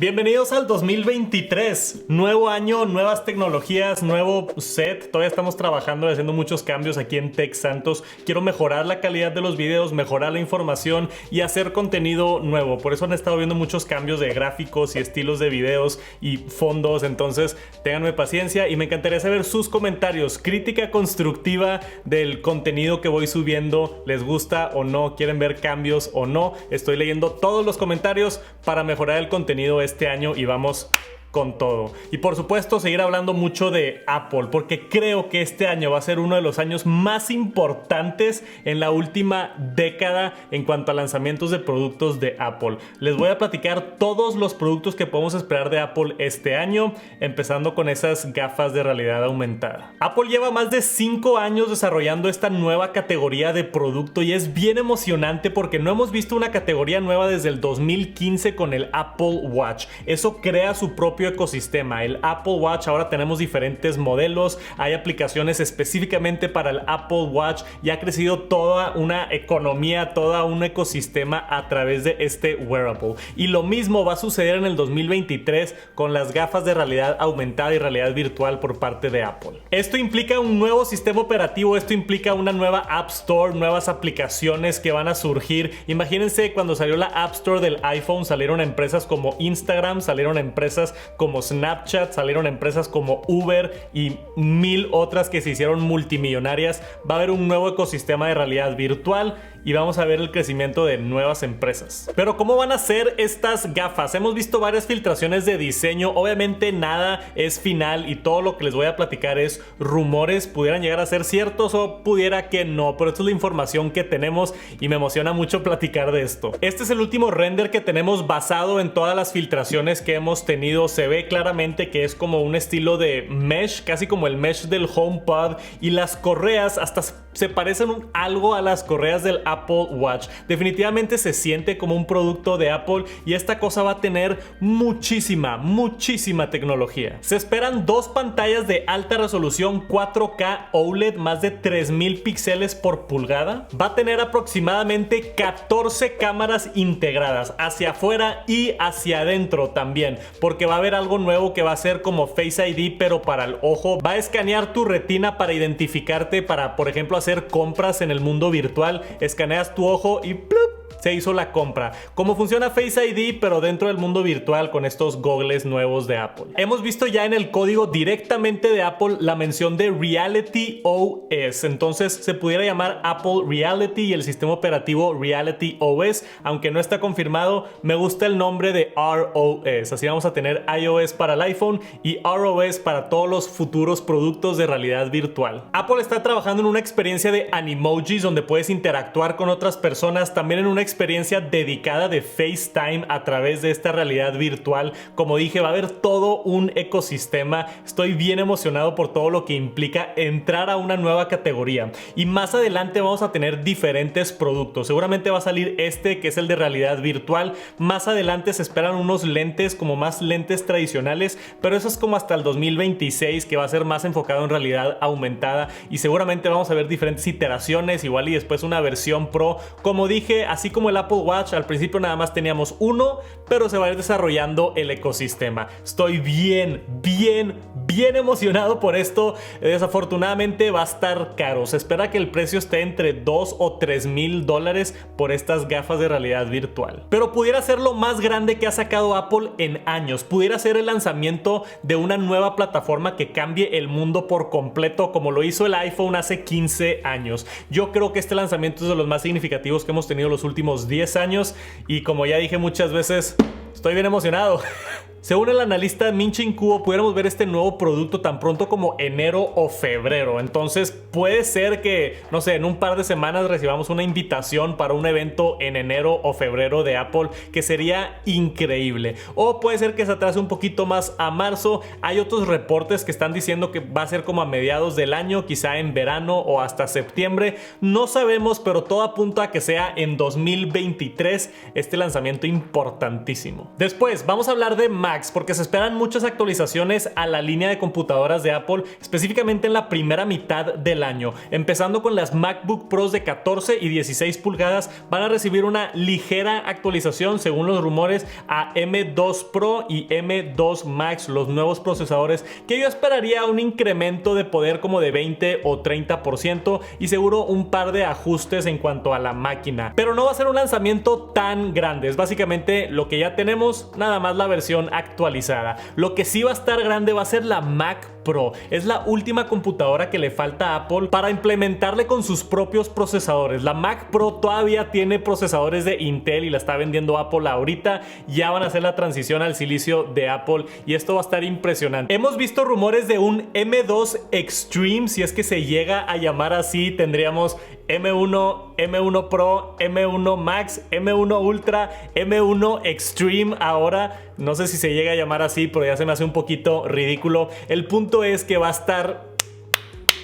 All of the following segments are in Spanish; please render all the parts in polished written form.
Bienvenidos al 2023, nuevo año, nuevas tecnologías, nuevo set. Todavía estamos trabajando y haciendo muchos cambios aquí en Tech Santos. Quiero mejorar la calidad de los videos, mejorar la información y hacer contenido nuevo. Por eso han estado viendo muchos cambios de gráficos y estilos de videos y fondos. Entonces ténganme paciencia y me encantaría saber sus comentarios, crítica constructiva del contenido que voy subiendo. ¿Les gusta o no? ¿Quieren ver cambios o no? Estoy leyendo todos los comentarios para mejorar el contenido este año y vamos con todo. Y por supuesto seguir hablando mucho de Apple, porque creo que este año va a ser uno de los años más importantes en la última década en cuanto a lanzamientos de productos de Apple. Les voy a platicar todos los productos que podemos esperar de Apple este año, empezando con esas gafas de realidad aumentada. Apple lleva más de 5 años desarrollando esta nueva categoría de producto y es bien emocionante porque no hemos visto una categoría nueva desde el 2015 con el Apple Watch. Eso crea su propio ecosistema. El Apple Watch, ahora tenemos diferentes modelos, hay aplicaciones específicamente para el Apple Watch y ha crecido toda una economía, todo un ecosistema a través de este wearable. Y lo mismo va a suceder en el 2023 con las gafas de realidad aumentada y realidad virtual por parte de Apple. Esto implica un nuevo sistema operativo, esto implica una nueva App Store, nuevas aplicaciones que van a surgir. Imagínense cuando salió la App Store del iPhone, salieron empresas como Instagram, salieron empresas como Snapchat, salieron empresas como Uber y 1000 otras que se hicieron multimillonarias. Va a haber un nuevo ecosistema de realidad virtual y vamos a ver el crecimiento de nuevas empresas. Pero ¿cómo van a ser estas gafas? Hemos visto varias filtraciones de diseño, obviamente nada es final y todo lo que les voy a platicar es rumores, pudieran llegar a ser ciertos o pudiera que no, pero esta es la información que tenemos y me emociona mucho platicar de esto. Este es el último render que tenemos basado en todas las filtraciones que hemos tenido. Se ve claramente que es como un estilo de mesh, casi como el mesh del HomePod, y las correas hasta se parecen algo a las correas del Apple Watch. Definitivamente se siente como un producto de Apple y esta cosa va a tener muchísima tecnología. Se esperan dos pantallas de alta resolución 4K OLED, más de 3000 píxeles por pulgada. Va a tener aproximadamente 14 cámaras integradas hacia afuera y hacia adentro también, porque va a haber algo nuevo que va a ser como Face ID pero para el ojo. Va a escanear tu retina para identificarte, para por ejemplo hacer compras en el mundo virtual. Escaneas tu ojo y ¡plup! Se hizo la compra. Como funciona Face ID pero dentro del mundo virtual con estos goggles nuevos de Apple. Hemos visto ya en el código directamente de Apple la mención de Reality OS. Entonces se pudiera llamar Apple Reality y el sistema operativo Reality OS. Aunque no está confirmado, me gusta el nombre de ROS. Así vamos a tener iOS para el iPhone y ROS para todos los futuros productos de realidad virtual. Apple está trabajando en una experiencia de Animojis donde puedes interactuar con otras personas. También en una experiencia dedicada de FaceTime a través de esta realidad virtual. Como dije, va a haber todo un ecosistema. Estoy bien emocionado por todo lo que implica entrar a una nueva categoría. Y más adelante vamos a tener diferentes productos. Seguramente va a salir este que es el de realidad virtual. Más adelante se esperan unos lentes como más lentes tradicionales, pero eso es como hasta el 2026, que va a ser más enfocado en realidad aumentada. Y seguramente vamos a ver diferentes iteraciones, igual y después una versión Pro. Como dije, así como el Apple Watch, al principio nada más teníamos uno, pero se va a ir desarrollando el ecosistema. Estoy bien emocionado por esto. Desafortunadamente va a estar caro. Se espera que el precio esté entre 2 o 3 mil dólares por estas gafas de realidad virtual. Pero pudiera ser lo más grande que ha sacado Apple en años. Pudiera ser el lanzamiento de una nueva plataforma que cambie el mundo por completo, como lo hizo el iPhone hace 15 años. Yo creo que este lanzamiento es de los más significativos que hemos tenido los últimos 10 años y como ya dije muchas veces, estoy bien emocionado. Según el analista Min-Chiung Kuo, pudiéramos ver este nuevo producto tan pronto como enero o febrero. Entonces puede ser que, no sé, en un par de semanas recibamos una invitación para un evento en enero o febrero de Apple, que sería increíble. O puede ser que se atrase un poquito más a marzo. Hay otros reportes que están diciendo que va a ser como a mediados del año, quizá en verano o hasta septiembre. No sabemos, pero todo apunta a que sea en 2023 este lanzamiento importantísimo. Después vamos a hablar de Macs, porque se esperan muchas actualizaciones a la línea de computadoras de Apple, específicamente en la primera mitad del año. Empezando con las MacBook Pros de 14 y 16 pulgadas, van a recibir una ligera actualización, según los rumores, a M2 Pro y M2 Max, los nuevos procesadores, que yo esperaría un incremento de poder como de 20 o 30% y seguro un par de ajustes en cuanto a la máquina. Pero no va a ser un lanzamiento tan grande, es básicamente lo que ya tenemos, nada más la versión actualizada. Lo que sí va a estar grande va a ser la Mac Pro. Es la última computadora que le falta a Apple para implementarle con sus propios procesadores. La Mac Pro todavía tiene procesadores de Intel y la está vendiendo Apple ahorita. Ya van a hacer la transición al silicio de Apple y esto va a estar impresionante. Hemos visto rumores de un M2 Extreme, si es que se llega a llamar así. Tendríamos M1, M1 Pro, M1 Max, M1 Ultra, M1 Extreme ahora. No sé si se llega a llamar así, pero ya se me hace un poquito ridículo. El punto es que va a estar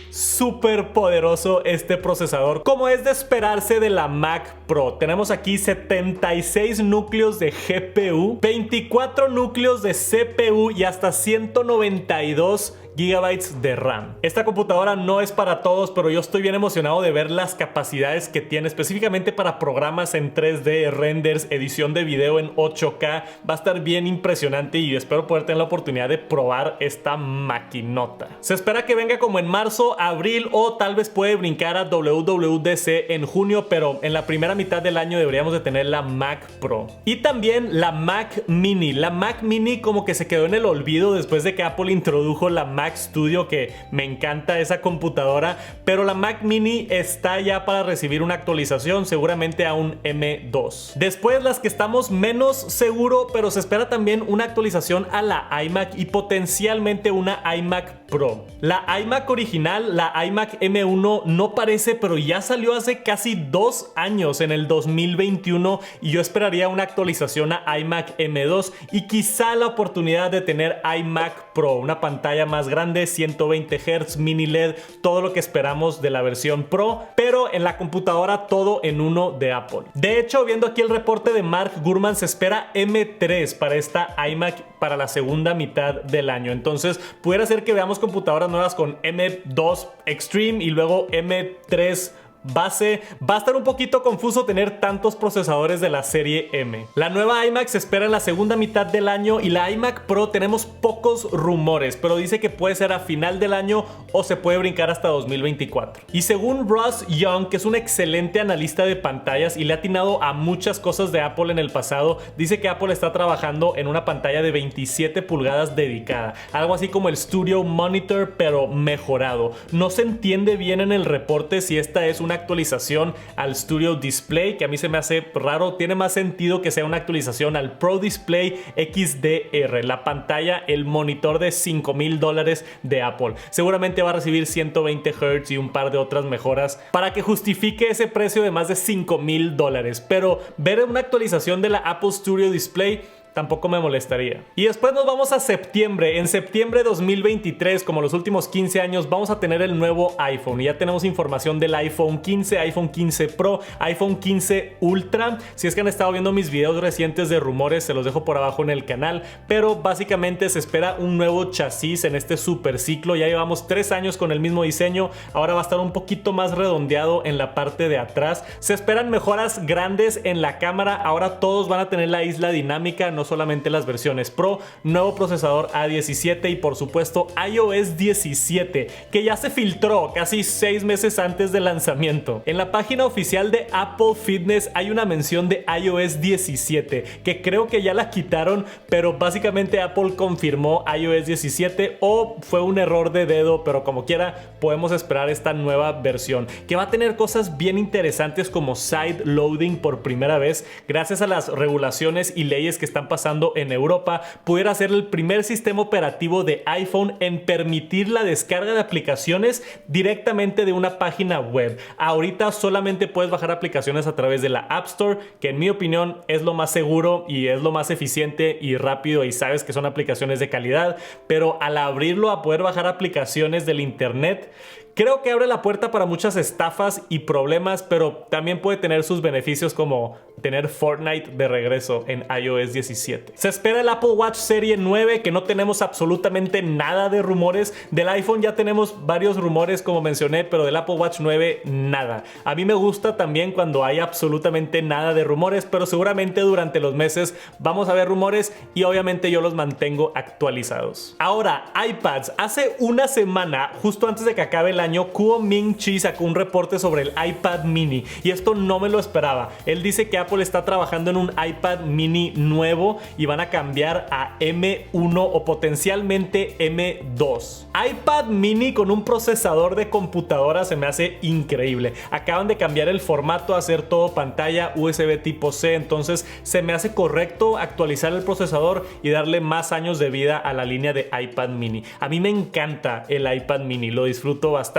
súper poderoso este procesador, como es de esperarse de la Mac Pro. Tenemos aquí 76 núcleos de GPU, 24 núcleos de CPU y hasta 192 GB de RAM. Esta computadora no es para todos, pero yo estoy bien emocionado de ver las capacidades que tiene, específicamente para programas en 3D, renders, edición de video en 8K. Va a estar bien impresionante y espero poder tener la oportunidad de probar esta maquinota. Se espera que venga como en marzo, abril o tal vez puede brincar a WWDC en junio, pero en la primera mitad del año deberíamos de tener la Mac Pro. Y también la Mac Mini. La Mac Mini como que se quedó en el olvido después de que Apple introdujo la Mac Studio, que me encanta esa computadora, pero la Mac Mini está ya para recibir una actualización, seguramente a un M2. Después, las que estamos menos seguro, pero se espera también una actualización a la iMac y potencialmente una iMac Pro. La iMac original, la iMac M1, no parece, pero ya salió hace casi 2 años, en el 2021, y yo esperaría una actualización a iMac M2 y quizá la oportunidad de tener iMac Pro, una pantalla más grande, 120 Hz, mini LED, todo lo que esperamos de la versión Pro, pero en la computadora todo en uno de Apple. De hecho, viendo aquí el reporte de Mark Gurman, se espera M3 para esta iMac para la segunda mitad del año. Entonces, pudiera ser que veamos computadoras nuevas con M2 Extreme y luego M3 base. Va a estar un poquito confuso tener tantos procesadores de la serie M. La nueva iMac se espera en la segunda mitad del año y la iMac Pro tenemos pocos rumores, pero dice que puede ser a final del año o se puede brincar hasta 2024. Y según Ross Young, que es un excelente analista de pantallas y le ha atinado a muchas cosas de Apple en el pasado, dice que Apple está trabajando en una pantalla de 27 pulgadas dedicada, algo así como el Studio Monitor pero mejorado. No se entiende bien en el reporte si esta es una actualización al Studio Display, que a mí se me hace raro. Tiene más sentido que sea una actualización al Pro Display XDR, la pantalla, el monitor de $5,000 de Apple. Seguramente va a recibir 120 Hz y un par de otras mejoras para que justifique ese precio de más de $5,000, pero ver una actualización de la Apple Studio Display tampoco me molestaría. Y después nos vamos a septiembre. En septiembre de 2023, como los últimos 15 años, vamos a tener el nuevo iPhone. Y ya tenemos información del iPhone 15, iPhone 15 Pro, iPhone 15 Ultra. Si es que han estado viendo mis videos recientes de rumores, se los dejo por abajo en el canal. Pero básicamente se espera un nuevo chasis en este super ciclo. Ya llevamos 3 años con el mismo diseño. Ahora va a estar un poquito más redondeado en la parte de atrás. Se esperan mejoras grandes en la cámara. Ahora todos van a tener la isla dinámica, no solamente las versiones Pro, nuevo procesador A17 y por supuesto iOS 17, que ya se filtró casi 6 meses antes del lanzamiento. En la página oficial de Apple Fitness hay una mención de iOS 17, que creo que ya la quitaron, pero básicamente Apple confirmó iOS 17 o fue un error de dedo, pero como quiera podemos esperar esta nueva versión, que va a tener cosas bien interesantes como side loading por primera vez, gracias a las regulaciones y leyes que están pasando en Europa. Pudiera ser el primer sistema operativo de iPhone en permitir la descarga de aplicaciones directamente de una página web. Ahorita solamente puedes bajar aplicaciones a través de la App Store, que en mi opinión es lo más seguro y es lo más eficiente y rápido y sabes que son aplicaciones de calidad, pero al abrirlo a poder bajar aplicaciones del internet, Creo que abre la puerta para muchas estafas y problemas, pero también puede tener sus beneficios como tener Fortnite de regreso en iOS 17. Se espera el Apple Watch Serie 9, que no tenemos absolutamente nada de rumores. Del iPhone ya tenemos varios rumores, como mencioné, pero del Apple Watch 9 nada. A mí me gusta también cuando hay absolutamente nada de rumores, pero seguramente durante los meses vamos a ver rumores y obviamente yo los mantengo actualizados. Ahora, iPads. Hace una semana, justo antes de que acabe el año, Kuo Ming Chi sacó un reporte sobre el iPad mini y esto no me lo esperaba. Él dice que Apple está trabajando en un iPad mini nuevo y van a cambiar a M1 o potencialmente M2. iPad mini con un procesador de computadora se me hace increíble. Acaban de cambiar el formato a hacer todo pantalla USB tipo C, entonces se me hace correcto actualizar el procesador y darle más años de vida a la línea de iPad mini. A mí me encanta el iPad mini, lo disfruto bastante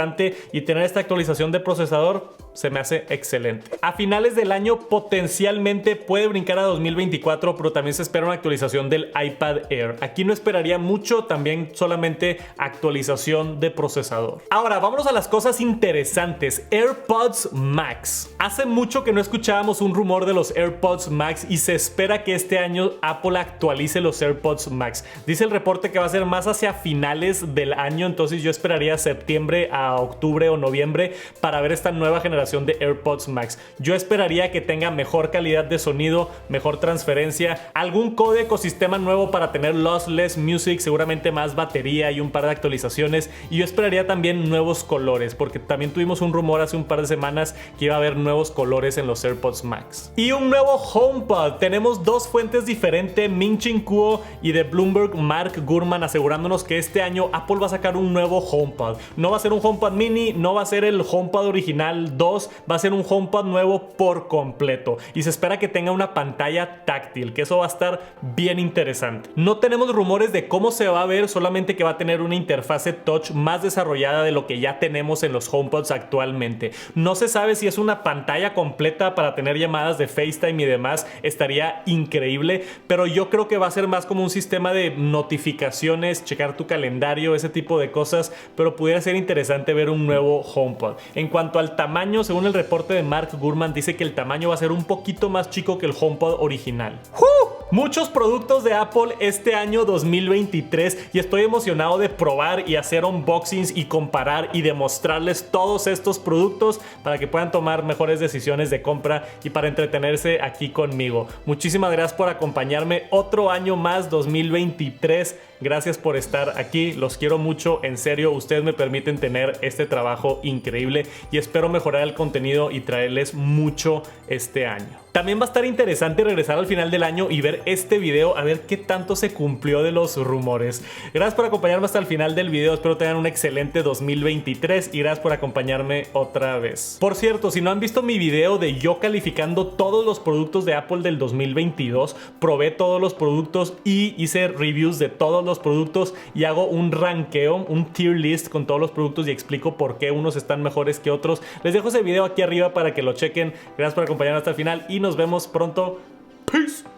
y tener esta actualización de procesador se me hace excelente. A finales del año potencialmente puede brincar a 2024, pero también se espera una actualización del iPad Air. Aquí no esperaría mucho, también solamente actualización de procesador. Ahora, vámonos a las cosas interesantes. AirPods Max. Hace mucho que no escuchábamos un rumor de los AirPods Max y se espera que este año Apple actualice los AirPods Max. Dice el reporte que va a ser más hacia finales del año, entonces yo esperaría septiembre a octubre o noviembre para ver esta nueva generación de AirPods Max. Yo esperaría que tenga mejor calidad de sonido, mejor transferencia, algún código ecosistema nuevo para tener lossless music, seguramente más batería y un par de actualizaciones, y yo esperaría también nuevos colores, porque también tuvimos un rumor hace un par de semanas que iba a haber nuevos colores en los AirPods Max. Y un nuevo HomePod. Tenemos dos fuentes diferentes, Ming-Chi Kuo y de Bloomberg Mark Gurman, asegurándonos que este año Apple va a sacar un nuevo HomePod. No va a ser un HomePod mini, no va a ser el HomePod original 2, va a ser un HomePod nuevo por completo y se espera que tenga una pantalla táctil, que eso va a estar bien interesante. No tenemos rumores de cómo se va a ver, solamente que va a tener una interfase touch más desarrollada de lo que ya tenemos en los HomePods actualmente. No se sabe si es una pantalla completa para tener llamadas de FaceTime y demás, estaría increíble, pero yo creo que va a ser más como un sistema de notificaciones, checar tu calendario, ese tipo de cosas, pero pudiera ser interesante ver un nuevo HomePod. En cuanto al tamaño, según el reporte de Mark Gurman, dice que el tamaño va a ser un poquito más chico que el HomePod original. Muchos productos de Apple este año 2023 y estoy emocionado de probar y hacer unboxings y comparar y demostrarles todos estos productos para que puedan tomar mejores decisiones de compra y para entretenerse aquí conmigo. Muchísimas gracias por acompañarme otro año más 2023. Gracias por estar aquí, los quiero mucho, en serio, ustedes me permiten tener este trabajo increíble y espero mejorar el contenido y traerles mucho este año. También va a estar interesante regresar al final del año y ver este video a ver qué tanto se cumplió de los rumores. Gracias por acompañarme hasta el final del video, espero tengan un excelente 2023 y gracias por acompañarme otra vez. Por cierto, si no han visto mi video de yo calificando todos los productos de Apple del 2022, probé todos los productos y hice reviews de todos los productos y hago un ranqueo, un tier list con todos los productos y explico por qué unos están mejores que otros. Les dejo ese video aquí arriba para que lo chequen. Gracias por acompañarme hasta el final y nos vemos pronto. Peace.